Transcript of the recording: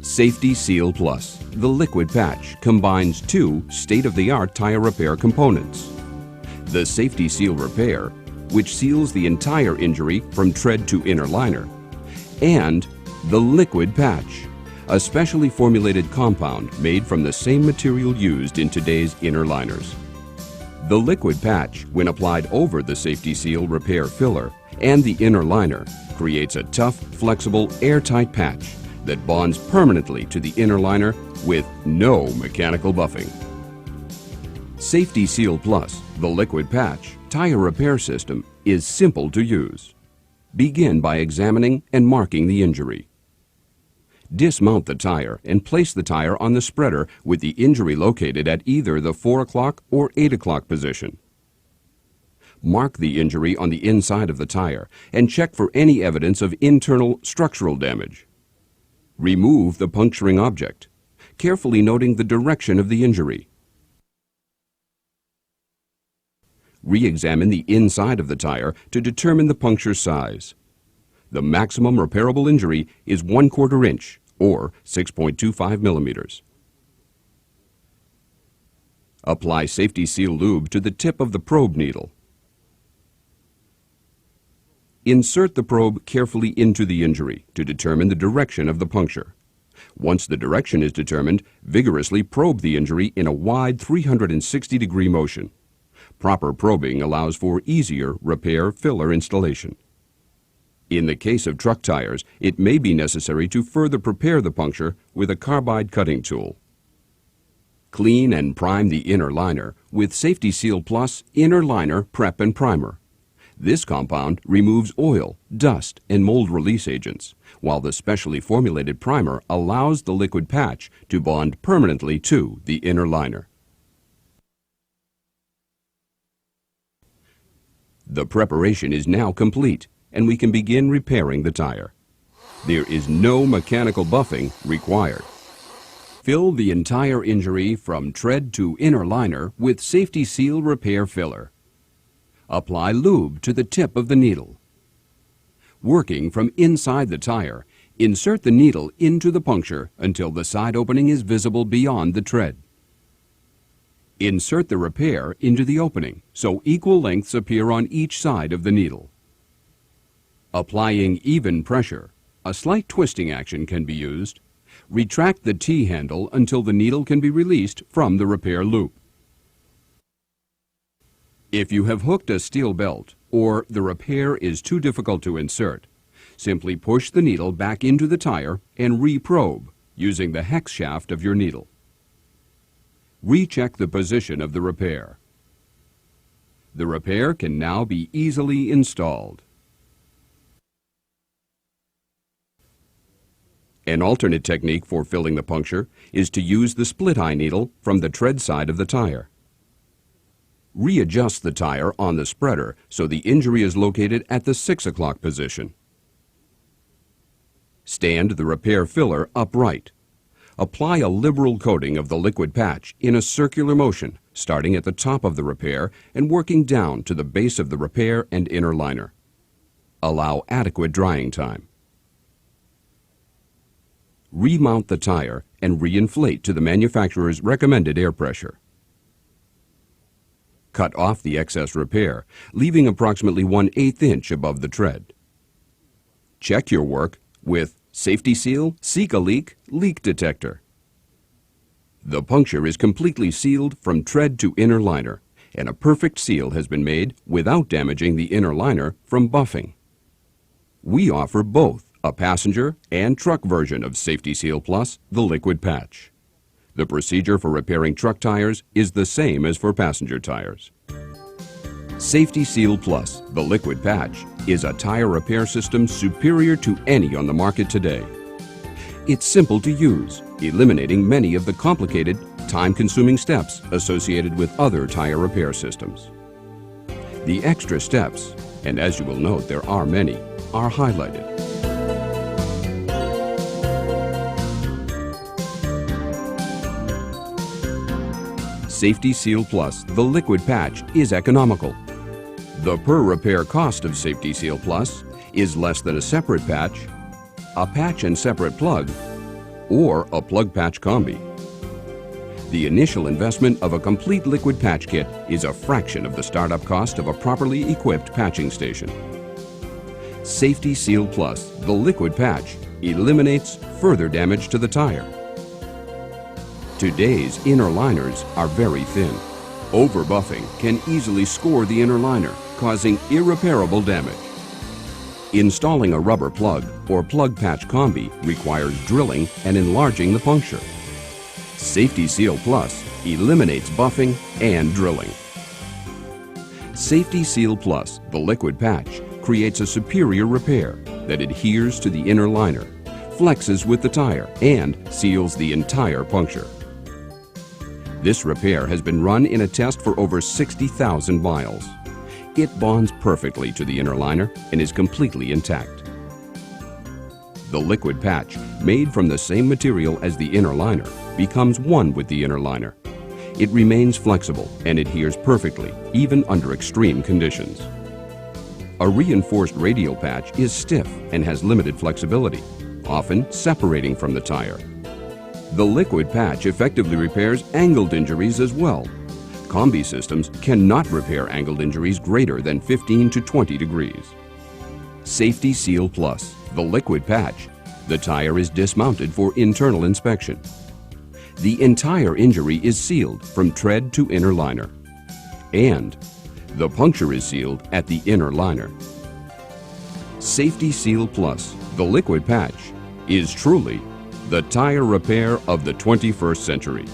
Safety Seal Plus, the liquid patch, combines two state-of-the-art tire repair components. The Safety Seal Repair, which seals the entire injury from tread to inner liner, and the liquid patch, a specially formulated compound made from the same material used in today's inner liners. The liquid patch, when applied over the Safety Seal Repair filler and the inner liner, creates a tough, flexible, airtight patch that bonds permanently to the inner liner with no mechanical buffing. Safety Seal Plus, the liquid patch, tire repair system is simple to use. Begin by examining and marking the injury. Dismount the tire and place the tire on the spreader with the injury located at either the 4 o'clock or 8 o'clock position. Mark the injury on the inside of the tire and check for any evidence of internal structural damage. Remove the puncturing object, carefully noting the direction of the injury. Re-examine the inside of the tire to determine the puncture size. The maximum repairable injury is 1/4 inch or 6.25 millimeters. Apply Safety Seal lube to the tip of the probe needle. Insert the probe carefully into the injury to determine the direction of the puncture. Once the direction is determined, vigorously probe the injury in a wide 360-degree motion. Proper probing allows for easier repair filler installation. In the case of truck tires, it may be necessary to further prepare the puncture with a carbide cutting tool. Clean and prime the inner liner with Safety Seal Plus Inner Liner Prep and Primer. This compound removes oil, dust, and mold release agents, while the specially formulated primer allows the liquid patch to bond permanently to the inner liner. The preparation is now complete, and we can begin repairing the tire. There is no mechanical buffing required. Fill the entire injury from tread to inner liner with Safety Seal Repair filler. Apply lube to the tip of the needle. Working from inside the tire, insert the needle into the puncture until the side opening is visible beyond the tread. Insert the repair into the opening so equal lengths appear on each side of the needle. Applying even pressure, a slight twisting action can be used. Retract the T-handle until the needle can be released from the repair loop. If you have hooked a steel belt or the repair is too difficult to insert, simply push the needle back into the tire and re-probe using the hex shaft of your needle. Recheck the position of the repair. The repair can now be easily installed. An alternate technique for filling the puncture is to use the split-eye needle from the tread side of the tire. Readjust the tire on the spreader so the injury is located at the 6 o'clock position. Stand the repair filler upright. Apply a liberal coating of the liquid patch in a circular motion, starting at the top of the repair and working down to the base of the repair and inner liner. Allow adequate drying time. Remount the tire and reinflate to the manufacturer's recommended air pressure. Cut off the excess repair, leaving approximately 1/8 inch above the tread. Check your work with Safety Seal Seek-A-Leak Leak Detector. The puncture is completely sealed from tread to inner liner, and a perfect seal has been made without damaging the inner liner from buffing. We offer both a passenger and truck version of Safety Seal Plus, the liquid patch. The procedure for repairing truck tires is the same as for passenger tires. Safety Seal Plus, the liquid patch, is a tire repair system superior to any on the market today. It's simple to use, eliminating many of the complicated, time-consuming steps associated with other tire repair systems. The extra steps, and as you will note there are many, are highlighted. Safety Seal Plus, the liquid patch, is economical. The per repair cost of Safety Seal Plus is less than a separate patch, a patch and separate plug, or a plug patch combi. The initial investment of a complete liquid patch kit is a fraction of the startup cost of a properly equipped patching station. Safety Seal Plus, the liquid patch, eliminates further damage to the tire. Today's inner liners are very thin. Overbuffing can easily score the inner liner, causing irreparable damage. Installing a rubber plug or plug patch combi requires drilling and enlarging the puncture. Safety Seal Plus eliminates buffing and drilling. Safety Seal Plus, the liquid patch, creates a superior repair that adheres to the inner liner, flexes with the tire, and seals the entire puncture. This repair has been run in a test for over 60,000 miles. It bonds perfectly to the inner liner and is completely intact. The liquid patch, made from the same material as the inner liner, becomes one with the inner liner. It remains flexible and adheres perfectly, even under extreme conditions. A reinforced radial patch is stiff and has limited flexibility, often separating from the tire. The liquid patch effectively repairs angled injuries as well. Combi systems cannot repair angled injuries greater than 15 to 20 degrees. Safety Seal Plus, the liquid patch. The tire is dismounted for internal inspection. The entire injury is sealed from tread to inner liner. And the puncture is sealed at the inner liner. Safety Seal Plus, the liquid patch, is truly the tire repair of the 21st century.